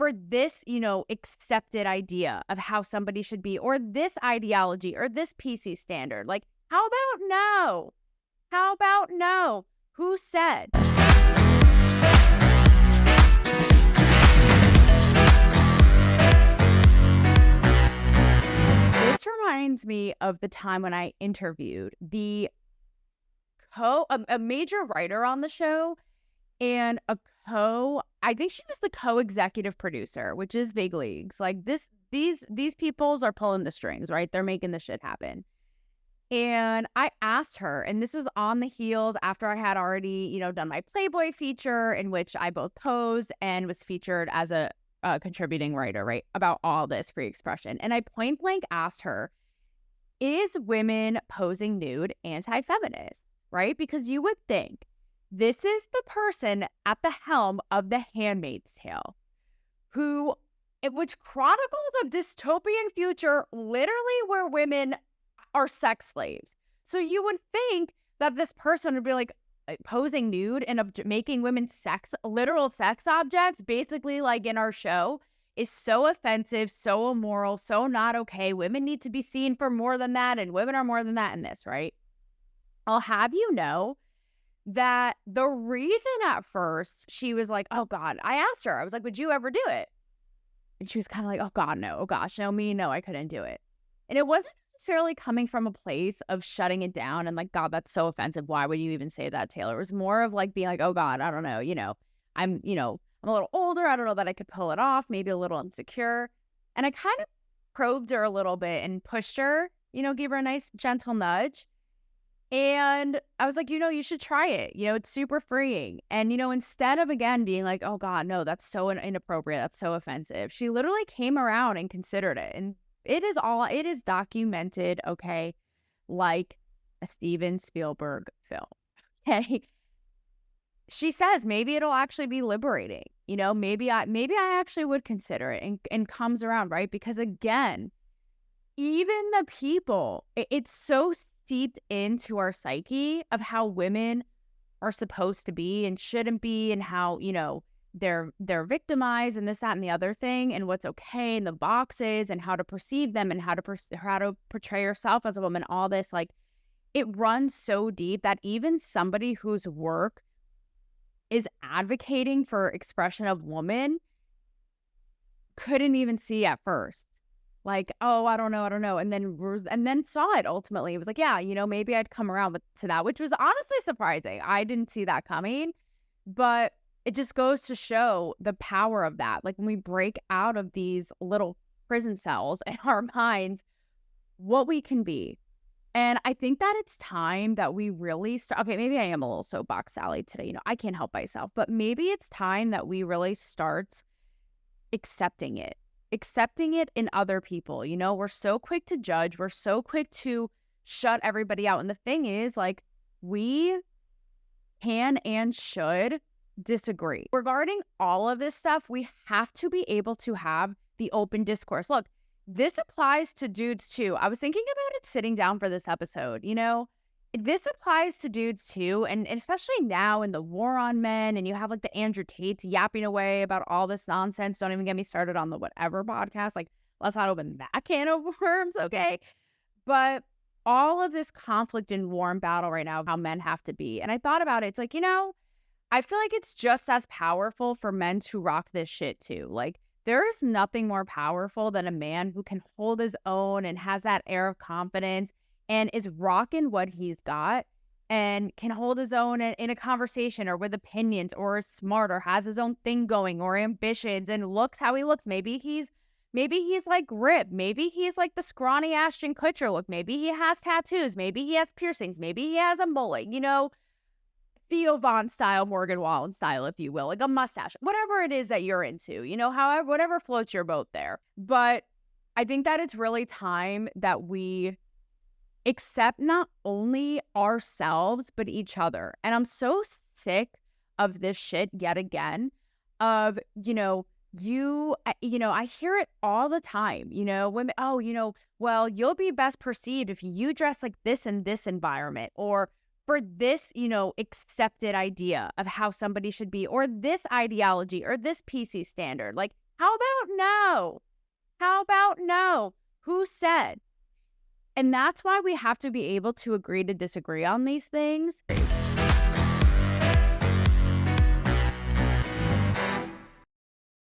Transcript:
for this, accepted idea of how somebody should be, or this ideology, or this PC standard. Like, how about no? How about no? Who said? This reminds me of the time when I interviewed a major writer on the show and I think she was the co-executive producer, which is big leagues. Like these peoples are pulling the strings, right? They're making the shit happen. And I asked her, and this was on the heels after I had already, done my Playboy feature in which I both posed and was featured as a contributing writer, right? About all this free expression. And I point blank asked her, is women posing nude anti-feminist, right? Because you would think this is the person at the helm of The Handmaid's Tale, which chronicles a dystopian future literally where women are sex slaves. So you would think that this person would be like posing nude and making women literal sex objects, basically like in our show, is so offensive, so immoral, so not okay. Women need to be seen for more than that, and women are more than that in this, right? I'll have you know that the reason at first she was like, oh God, I asked her, I was like, would you ever do it? And she was kind of like, oh God, no, oh gosh, no, I couldn't do it. And it wasn't necessarily coming from a place of shutting it down and like, God, that's so offensive. Why would you even say that, Taylor? It was more of like being like, oh God, I don't know, I'm a little older. I don't know that I could pull it off, maybe a little insecure. And I kind of probed her a little bit and pushed her, gave her a nice gentle nudge. And I was like, you should try it. It's super freeing. And, instead of, again, being like, oh, God, no, that's so inappropriate. That's so offensive. She literally came around and considered it. And it is documented, okay, like a Steven Spielberg film. Okay. She says maybe it'll actually be liberating. Maybe I actually would consider it and comes around, right? Because, again, even the people, it's so seeped into our psyche of how women are supposed to be and shouldn't be, and how they're victimized and this, that, and the other thing, and what's okay in the boxes and how to perceive them and how to portray yourself as a woman. All this, like, it runs so deep that even somebody whose work is advocating for expression of woman couldn't even see at first. Like, oh, I don't know. And then saw it ultimately. It was like, yeah, maybe I'd come around to that, which was honestly surprising. I didn't see that coming, but it just goes to show the power of that. Like, when we break out of these little prison cells in our minds, what we can be. And I think that it's time that we really start. Okay, maybe I am a little soapbox Sally today. I can't help myself, but maybe it's time that we really start accepting it in other people. We're so quick to judge. We're so quick to shut everybody out. And the thing is, like, we can and should disagree. Regarding all of this stuff, we have to be able to have the open discourse. Look, this applies to dudes too. I was thinking about it sitting down for this episode. This applies to dudes too, and especially now in the war on men, and you have like the Andrew Tates yapping away about all this nonsense. Don't even get me started on the whatever podcast. Like, let's not open that can of worms, okay? But all of this conflict and war and battle right now, how men have to be. And I thought about it. It's like, I feel like it's just as powerful for men to rock this shit too. Like, there is nothing more powerful than a man who can hold his own and has that air of confidence and is rocking what he's got and can hold his own in a conversation or with opinions, or is smart or has his own thing going or ambitions and looks how he looks. Maybe he's like ripped. Maybe he's like the scrawny Ashton Kutcher look. Maybe he has tattoos. Maybe he has piercings. Maybe he has a mullet, Theo Von style, Morgan Wallen style, if you will, like a mustache, whatever it is that you're into, however, whatever floats your boat there. But I think that it's really time that we accept not only ourselves, but each other. And I'm so sick of this shit yet again of, I hear it all the time, women, well, you'll be best perceived if you dress like this in this environment, or for this, accepted idea of how somebody should be, or this ideology, or this PC standard. Like, How about no? How about no? Who said? And that's why we have to be able to agree to disagree on these things.